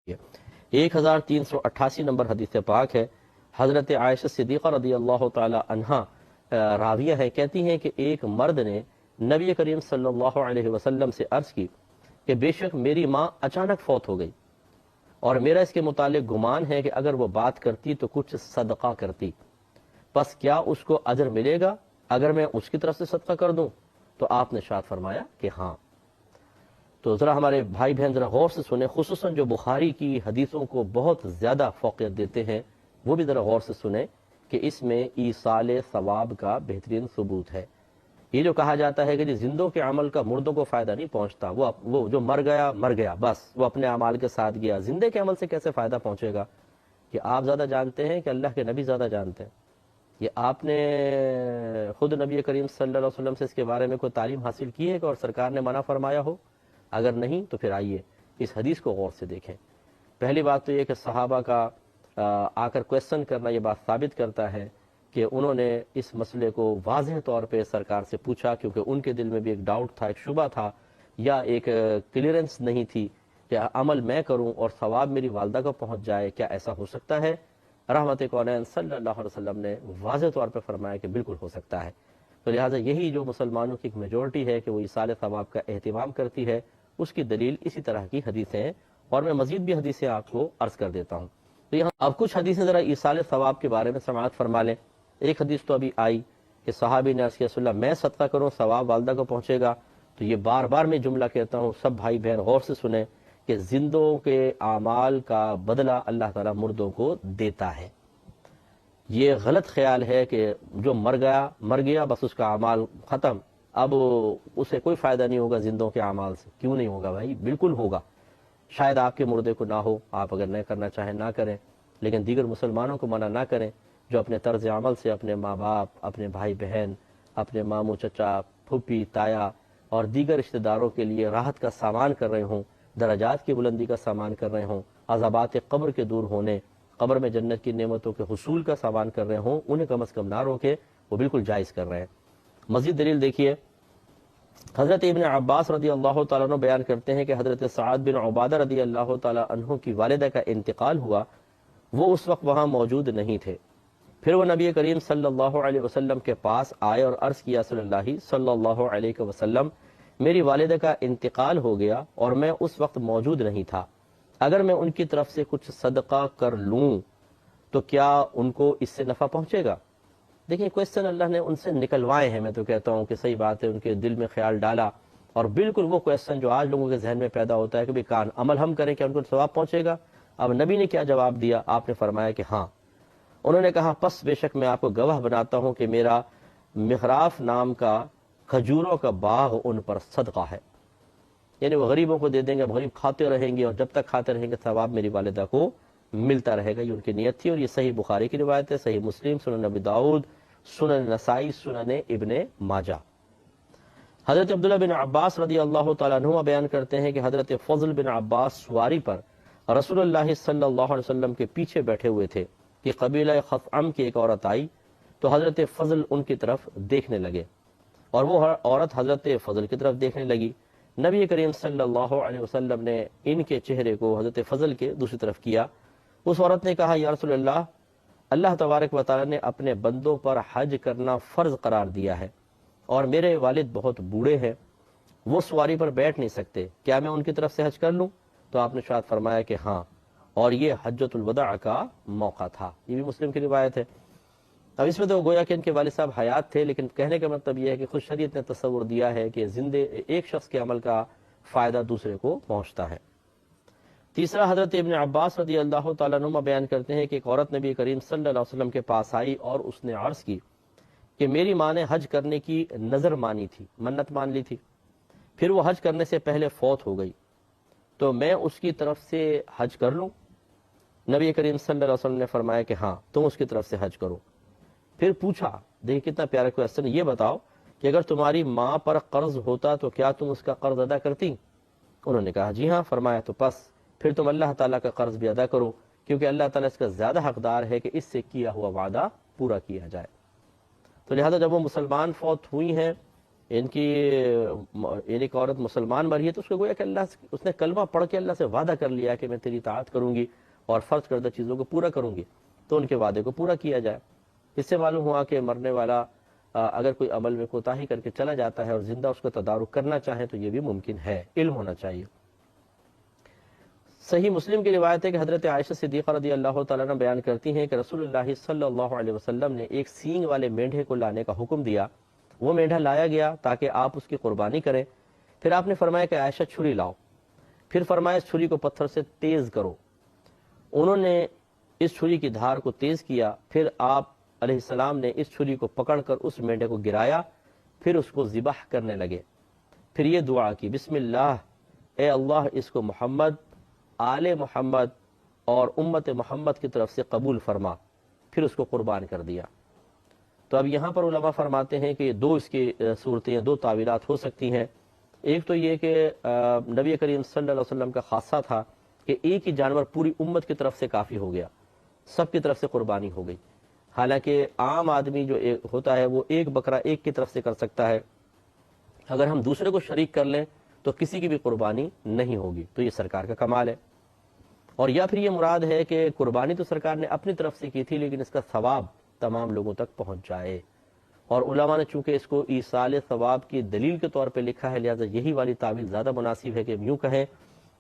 1388 number حدیث پاک ہے، حضرت عائشہ صدیقہ رضی اللہ تعالی عنہا راویہ ہیں، کہتی ہیں کہ ایک مرد نے نبی کریم صلی اللہ علیہ وسلم سے عرض کی کہ بے شک میری ماں اچانک فوت ہو گئی اور میرا اس کے متعلق گمان ہے کہ اگر وہ بات کرتی تو کچھ صدقہ کرتی، پس کیا اس کو اجر ملے گا اگر میں اس کی طرف سے صدقہ کر دوں؟ تو آپ نے ارشاد فرمایا کہ ہاں۔ تو ذرا ہمارے بھائی بہن ذرا غور سے سنیں، خصوصاً جو بخاری کی حدیثوں کو بہت زیادہ فوقیت دیتے ہیں وہ بھی ذرا غور سے سنیں کہ اس میں ایصال ثواب کا بہترین ثبوت ہے۔ یہ جو کہا جاتا ہے کہ جی زندوں کے عمل کا مردوں کو فائدہ نہیں پہنچتا، وہ جو مر گیا بس وہ اپنے اعمال کے ساتھ گیا، زندے کے عمل سے کیسے فائدہ پہنچے گا؟ کہ آپ زیادہ جانتے ہیں کہ اللہ کے نبی زیادہ جانتے ہیں؟ یہ آپ نے خود نبی کریم صلی اللہ علیہ وسلم سے اس کے بارے میں کوئی تعلیم حاصل کی ہے کہ اور سرکار نے منع فرمایا ہو؟ اگر نہیں تو پھر آئیے اس حدیث کو غور سے دیکھیں۔ پہلی بات تو یہ کہ صحابہ کا آ کر کویسچن کرنا یہ بات ثابت کرتا ہے کہ انہوں نے اس مسئلے کو واضح طور پہ سرکار سے پوچھا، کیونکہ ان کے دل میں بھی ایک ڈاؤٹ تھا، ایک شبہ تھا، یا ایک کلیئرنس نہیں تھی کہ عمل میں کروں اور ثواب میری والدہ کو پہنچ جائے، کیا ایسا ہو سکتا ہے؟ رحمت کونین صلی اللہ علیہ وسلم نے واضح طور پہ فرمایا کہ بالکل ہو سکتا ہے۔ تو لہٰذا یہی جو مسلمانوں کی ایک میجورٹی ہے کہ وہ ایصال ثواب کا اہتمام کرتی ہے، اس کی دلیل اسی طرح کی حدیثیں ہیں، اور میں مزید بھی حدیثیں آپ کو عرض کر دیتا ہوں۔ تو یہاں اب کچھ حدیثیں ذرا ایصال ثواب کے بارے میں سماعت فرما لیں۔ ایک حدیث تو ابھی آئی کہ صحابی نے عرض کیا رسول اللہ میں صدقہ کروں ثواب والدہ کو پہنچے گا؟ تو یہ بار بار میں جملہ کہتا ہوں، سب بھائی بہن غور سے سنیں کہ زندوں کے اعمال کا بدلہ اللہ تعالیٰ مردوں کو دیتا ہے۔ یہ غلط خیال ہے کہ جو مر گیا بس اس کا اعمال ختم، اب اسے کوئی فائدہ نہیں ہوگا زندوں کے اعمال سے۔ کیوں نہیں ہوگا بھائی؟ بالکل ہوگا۔ شاید آپ کے مردے کو نہ ہو، آپ اگر نہ کرنا چاہیں نہ کریں، لیکن دیگر مسلمانوں کو منع نہ کریں جو اپنے طرز عمل سے اپنے ماں باپ، اپنے بھائی بہن، اپنے ماموں چچا، پھوپھی تایا اور دیگر رشتہ داروں کے لیے راحت کا سامان کر رہے ہوں، درجات کی بلندی کا سامان کر رہے ہوں، عذابات قبر کے دور ہونے، قبر میں جنت کی نعمتوں کے حصول کا سامان کر رہے ہوں، انہیں کم از کم نہ روکے، وہ بالکل جائز کر رہے ہیں۔ مزید دلیل دیکھیے، حضرت ابن عباس رضی اللہ تعالیٰ عنہ بیان کرتے ہیں کہ حضرت سعد بن عبادہ رضی اللہ تعالیٰ عنہ کی والدہ کا انتقال ہوا، وہ اس وقت وہاں موجود نہیں تھے۔ پھر وہ نبی کریم صلی اللہ علیہ وسلم کے پاس آئے اور عرض کیا صلی اللہ علیہ وسلم میری والدہ کا انتقال ہو گیا اور میں اس وقت موجود نہیں تھا، اگر میں ان کی طرف سے کچھ صدقہ کر لوں تو کیا ان کو اس سے نفع پہنچے گا؟ دیکھیں کویسچن اللہ نے ان سے نکلوائے ہیں، میں تو کہتا ہوں کہ صحیح بات ہے، ان کے دل میں خیال ڈالا، اور بالکل وہ کویسچن جو آج لوگوں کے ذہن میں پیدا ہوتا ہے کہ کان عمل ہم کریں کیا ان کو ثواب پہنچے گا؟ اب نبی نے کیا جواب دیا؟ آپ نے فرمایا کہ ہاں۔ انہوں نے کہا پس بے شک میں آپ کو گواہ بناتا ہوں کہ میرا مغراف نام کا کھجوروں کا باغ ان پر صدقہ ہے، یعنی وہ غریبوں کو دے دیں گے، غریب کھاتے رہیں گے، اور جب تک کھاتے رہیں گے ثواب میری والدہ کو ملتا رہے گا۔ یہ ان کی نیت تھی، اور یہ صحیح بخاری کی روایت ہے، صحیح مسلم، سنن ابی داؤد، سنن نسائی، سنن ابن ماجہ۔ حضرت عبداللہ بن عباس رضی اللہ تعالیٰ عنہ بیان کرتے ہیں کہ حضرت فضل بن عباس سواری پر رسول اللہ صلی اللہ علیہ وسلم کے پیچھے بیٹھے ہوئے تھے کہ قبیلہ خثعم کی ایک عورت آئی تو حضرت فضل ان کی طرف دیکھنے لگے، اور وہ عورت حضرت فضل کی طرف دیکھنے لگی۔ نبی کریم صلی اللہ علیہ وسلم نے ان کے چہرے کو حضرت فضل کے دوسری طرف کیا۔ اس عورت نے کہا یا رسول اللہ، اللہ تبارک و تعالی نے اپنے بندوں پر حج کرنا فرض قرار دیا ہے، اور میرے والد بہت بوڑھے ہیں، وہ سواری پر بیٹھ نہیں سکتے، کیا میں ان کی طرف سے حج کر لوں؟ تو آپ نے شاید فرمایا کہ ہاں، اور یہ حجۃ الوداع کا موقع تھا۔ یہ بھی مسلم کی روایت ہے۔ اب اس میں تو گویا کہ ان کے والد صاحب حیات تھے، لیکن کہنے کا مطلب یہ ہے کہ خود شریعت نے تصور دیا ہے کہ زندے ایک شخص کے عمل کا فائدہ دوسرے کو پہنچتا ہے۔ تیسرا، حضرت ابن عباس رضی اللہ تعالیٰ عنہ بیان کرتے ہیں کہ ایک عورت نبی کریم صلی اللہ علیہ وسلم کے پاس آئی اور اس نے عرض کی کہ میری ماں نے حج کرنے کی نظر مانی تھی، منت مان لی تھی، پھر وہ حج کرنے سے پہلے فوت ہو گئی، تو میں اس کی طرف سے حج کر لوں؟ نبی کریم صلی اللہ علیہ وسلم نے فرمایا کہ ہاں، تم اس کی طرف سے حج کرو۔ پھر پوچھا، دیکھیں کتنا پیارا کویسچن، یہ بتاؤ کہ اگر تمہاری ماں پر قرض ہوتا تو کیا تم اس کا قرض ادا کرتی؟ انہوں نے کہا جی ہاں۔ فرمایا تو پس پھر تم اللہ تعالیٰ کا قرض بھی ادا کرو، کیونکہ اللہ تعالیٰ اس کا زیادہ حقدار ہے کہ اس سے کیا ہوا وعدہ پورا کیا جائے۔ تو لہذا جب وہ مسلمان فوت ہوئی ہیں ان کی ایک عورت مسلمان مری ہے تو اس کو گویا کہ اس نے کلمہ پڑھ کے اللہ سے وعدہ کر لیا کہ میں تیری اطاعت کروں گی اور فرض کردہ چیزوں کو پورا کروں گی، تو ان کے وعدے کو پورا کیا جائے۔ اس سے معلوم ہوا کہ مرنے والا اگر کوئی عمل میں کوتاہی کر کے چلا جاتا ہے اور زندہ اس کو تدارک کرنا چاہیں تو یہ بھی ممکن ہے، علم ہونا چاہیے۔ صحیح مسلم کی روایت ہے کہ حضرت عائشہ صدیقہ رضی اللہ تعالیٰ عنہ بیان کرتی ہیں کہ رسول اللہ صلی اللہ علیہ وسلم نے ایک سینگ والے مینڈھے کو لانے کا حکم دیا، وہ مینڈھا لایا گیا تاکہ آپ اس کی قربانی کریں، پھر آپ نے فرمایا کہ عائشہ چھری لاؤ، پھر فرمایا اس چھری کو پتھر سے تیز کرو، انہوں نے اس چھری کی دھار کو تیز کیا، پھر آپ علیہ السلام نے اس چھری کو پکڑ کر اس مینڈھے کو گرایا، پھر اس کو ذبح کرنے لگے، پھر یہ دعا کی، بسم اللہ، اے اللہ اس کو محمد، آل محمد اور امت محمد کی طرف سے قبول فرما، پھر اس کو قربان کر دیا۔ تو اب یہاں پر علماء فرماتے ہیں کہ دو اس کی صورتیں، دو تعویلات ہو سکتی ہیں۔ ایک تو یہ کہ نبی کریم صلی اللہ علیہ وسلم کا خاصہ تھا کہ ایک ہی جانور پوری امت کی طرف سے کافی ہو گیا، سب کی طرف سے قربانی ہو گئی، حالانکہ عام آدمی جو ہوتا ہے وہ ایک بکرا ایک کی طرف سے کر سکتا ہے، اگر ہم دوسرے کو شریک کر لیں تو کسی کی بھی قربانی نہیں ہوگی، تو یہ سرکار کا کمال ہے۔ اور یا پھر یہ مراد ہے کہ قربانی تو سرکار نے اپنی طرف سے کی تھی لیکن اس کا ثواب تمام لوگوں تک پہنچ جائے، اور علماء نے چونکہ اس کو ایصال ثواب کی دلیل کے طور پہ لکھا ہے، لہذا یہی والی تعویل زیادہ مناسب ہے کہ یوں کہیں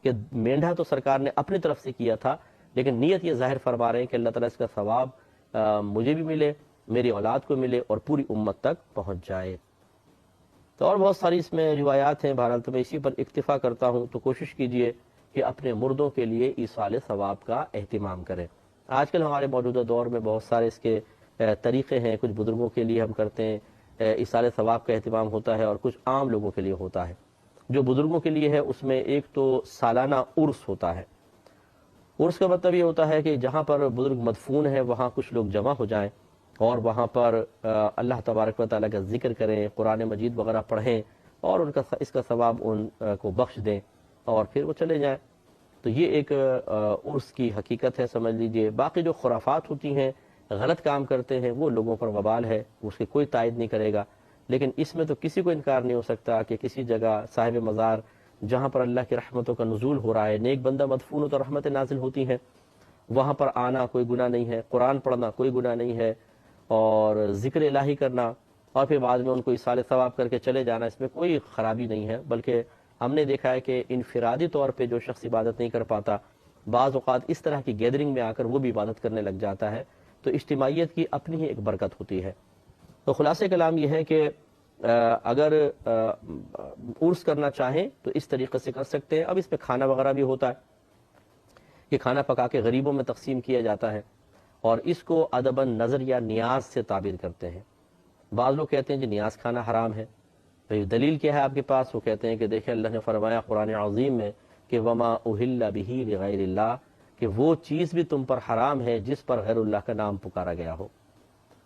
کہ مینڈھا تو سرکار نے اپنی طرف سے کیا تھا لیکن نیت یہ ظاہر فرما رہے ہیں کہ اللہ تعالیٰ اس کا ثواب مجھے بھی ملے، میری اولاد کو ملے اور پوری امت تک پہنچ جائے۔ تو اور بہت ساری اس میں روایات ہیں، بہرحال تو میں اسی پر اکتفا کرتا ہوں، تو کوشش کیجئے کہ اپنے مردوں کے لیے ایصال ثواب کا اہتمام کریں۔ آج کل ہمارے موجودہ دور میں بہت سارے اس کے طریقے ہیں، کچھ بزرگوں کے لیے ہم کرتے ہیں ایصال ثواب کا اہتمام ہوتا ہے اور کچھ عام لوگوں کے لیے ہوتا ہے۔ جو بزرگوں کے لیے ہے اس میں ایک تو سالانہ عرس ہوتا ہے۔ عرس کا مطلب یہ ہوتا ہے کہ جہاں پر بزرگ مدفون ہے وہاں کچھ لوگ جمع ہو جائیں اور وہاں پر اللہ تبارک و تعالیٰ کا ذکر کریں، قرآن مجید وغیرہ پڑھیں اور اس کا ثواب ان کو بخش دیں اور پھر وہ چلے جائیں۔ تو یہ ایک عرس کی حقیقت ہے، سمجھ لیجئے۔ باقی جو خرافات ہوتی ہیں، غلط کام کرتے ہیں، وہ لوگوں پر وبال ہے، اس کی کوئی تائید نہیں کرے گا، لیکن اس میں تو کسی کو انکار نہیں ہو سکتا کہ کسی جگہ صاحب مزار جہاں پر اللہ کی رحمتوں کا نزول ہو رہا ہے، نیک بندہ مدفون ہو تو رحمتیں نازل ہوتی ہیں، وہاں پر آنا کوئی گناہ نہیں ہے، قرآن پڑھنا کوئی گناہ نہیں ہے، اور ذکر الہی کرنا اور پھر بعد میں ان کو ایصال ثواب کر کے چلے جانا، اس میں کوئی خرابی نہیں ہے۔ بلکہ ہم نے دیکھا ہے کہ انفرادی طور پہ جو شخص عبادت نہیں کر پاتا، بعض اوقات اس طرح کی گیدرنگ میں آ کر وہ بھی عبادت کرنے لگ جاتا ہے، تو اجتماعیت کی اپنی ہی ایک برکت ہوتی ہے۔ تو خلاصہ کلام یہ ہے کہ اگر عرس کرنا چاہیں تو اس طریقے سے کر سکتے ہیں۔ اب اس پہ کھانا وغیرہ بھی ہوتا ہے کہ کھانا پکا کے غریبوں میں تقسیم کیا جاتا ہے، اور اس کو ادباً نظر یا نیاز سے تعبیر کرتے ہیں۔ بعض لوگ کہتے ہیں کہ نیاز کھانا حرام ہے، تو دلیل کیا ہے آپ کے پاس؟ وہ کہتے ہیں کہ دیکھیں اللہ نے فرمایا قرآن عظیم میں کہ وما اہل بہ لغیر اللہ، کہ وہ چیز بھی تم پر حرام ہے جس پر غیر اللہ کا نام پکارا گیا ہو۔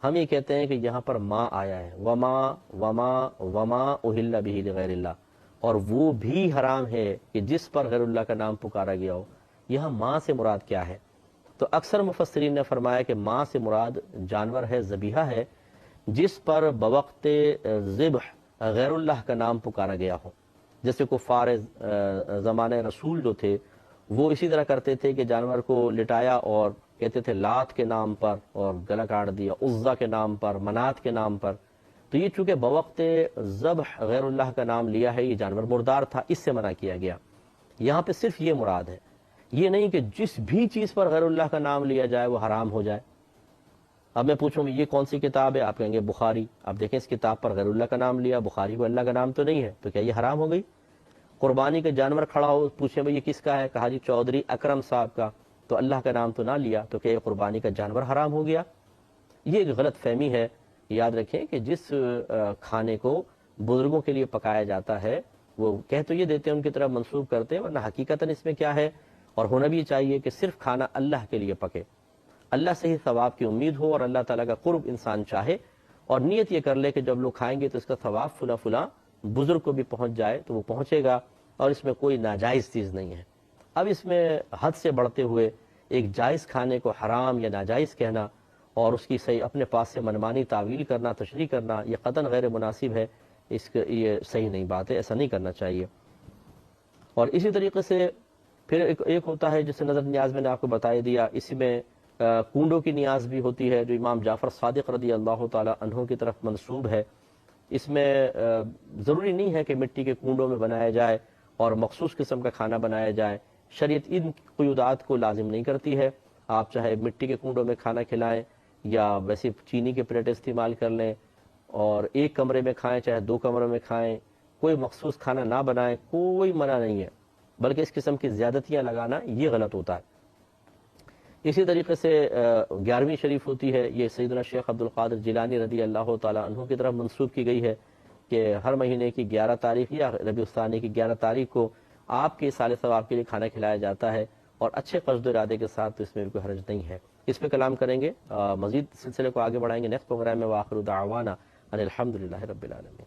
ہم یہ کہتے ہیں کہ یہاں پر ما آیا ہے، وما وما وما اہل بہ لغیر اللہ، اور وہ بھی حرام ہے کہ جس پر غیر اللہ کا نام پکارا گیا ہو۔ یہاں ما سے مراد کیا ہے؟ تو اکثر مفسرین نے فرمایا کہ ما سے مراد جانور ہے، ذبیحہ ہے، جس پر بوقت ذبح غیر اللہ کا نام پکارا گیا ہو۔ جیسے کفار زمانہ رسول جو تھے وہ اسی طرح کرتے تھے کہ جانور کو لٹایا اور کہتے تھے لات کے نام پر اور گلا کاٹ دیا، عزا کے نام پر، منات کے نام پر۔ تو یہ چونکہ بوقت ذبح غیر اللہ کا نام لیا ہے، یہ جانور مردار تھا، اس سے منع کیا گیا۔ یہاں پہ صرف یہ مراد ہے، یہ نہیں کہ جس بھی چیز پر غیر اللہ کا نام لیا جائے وہ حرام ہو جائے۔ اب میں پوچھوں گا یہ کون سی کتاب ہے؟ آپ کہیں گے بخاری۔ آپ دیکھیں اس کتاب پر غیر اللہ کا نام لیا، بخاری کو اللہ کا نام تو نہیں ہے، تو کیا یہ حرام ہو گئی؟ قربانی کا جانور کھڑا ہو، پوچھیں بھئی یہ کس کا ہے؟ کہا جی چودھری اکرم صاحب کا، تو اللہ کا نام تو نہ لیا، تو کیا یہ قربانی کا جانور حرام ہو گیا؟ یہ ایک غلط فہمی ہے۔ یاد رکھیں کہ جس کھانے کو بزرگوں کے لیے پکایا جاتا ہے وہ کہہ تو یہ دیتے ہیں، ان کی طرف منسوب کرتے ہیں، ورنہ حقیقتاً اس میں کیا ہے، اور ہونا بھی چاہیے کہ صرف کھانا اللہ کے لیے پکے، اللہ سے ہی ثواب کی امید ہو اور اللہ تعالیٰ کا قرب انسان چاہے، اور نیت یہ کر لے کہ جب لوگ کھائیں گے تو اس کا ثواب فلاں فلاں بزرگ کو بھی پہنچ جائے تو وہ پہنچے گا، اور اس میں کوئی ناجائز چیز نہیں ہے۔ اب اس میں حد سے بڑھتے ہوئے ایک جائز کھانے کو حرام یا ناجائز کہنا اور اس کی صحیح اپنے پاس سے منمانی تعویل کرنا، تشریح کرنا، یہ قطعاً غیر مناسب ہے۔ یہ صحیح نہیں بات ہے، ایسا نہیں کرنا چاہیے۔ اور اسی طریقے سے پھر ایک ہوتا ہے جسے نظر نیاز میں نے آپ کو بتائی دیا، اسی میں کنڈوں کی نیاز بھی ہوتی ہے جو امام جعفر صادق رضی اللہ تعالی عنہ کی طرف منسوب ہے۔ اس میں ضروری نہیں ہے کہ مٹی کے کنڈوں میں بنایا جائے اور مخصوص قسم کا کھانا بنایا جائے، شریعت ان قیودات کو لازم نہیں کرتی ہے۔ آپ چاہے مٹی کے کنڈوں میں کھانا کھلائیں یا ویسے چینی کے پلیٹ استعمال کر لیں، اور ایک کمرے میں کھائیں چاہے 2 کمروں میں کھائیں، کوئی مخصوص کھانا نہ بنائیں، کوئی منع نہیں ہے، بلکہ اس قسم کی زیادتیاں لگانا یہ غلط ہوتا ہے۔ اسی طریقے سے 11ویں شریف ہوتی ہے، یہ سیدنا شیخ عبد القادر جیلانی رضی اللہ تعالی عنہ کی طرف منسوب کی گئی ہے کہ ہر مہینے کی 11 تاریخ یا ربیع الثانی کی 11 تاریخ کو آپ کے سال ثواب کے لیے کھانا کھلایا جاتا ہے، اور اچھے قصد و ارادے کے ساتھ، تو اس میں کوئی حرج نہیں ہے۔ اس پہ کلام کریں گے، مزید سلسلے کو آگے بڑھائیں گے نیکسٹ پروگرام میں۔ وآخر دعوانا ان الحمدللہ رب العالمین۔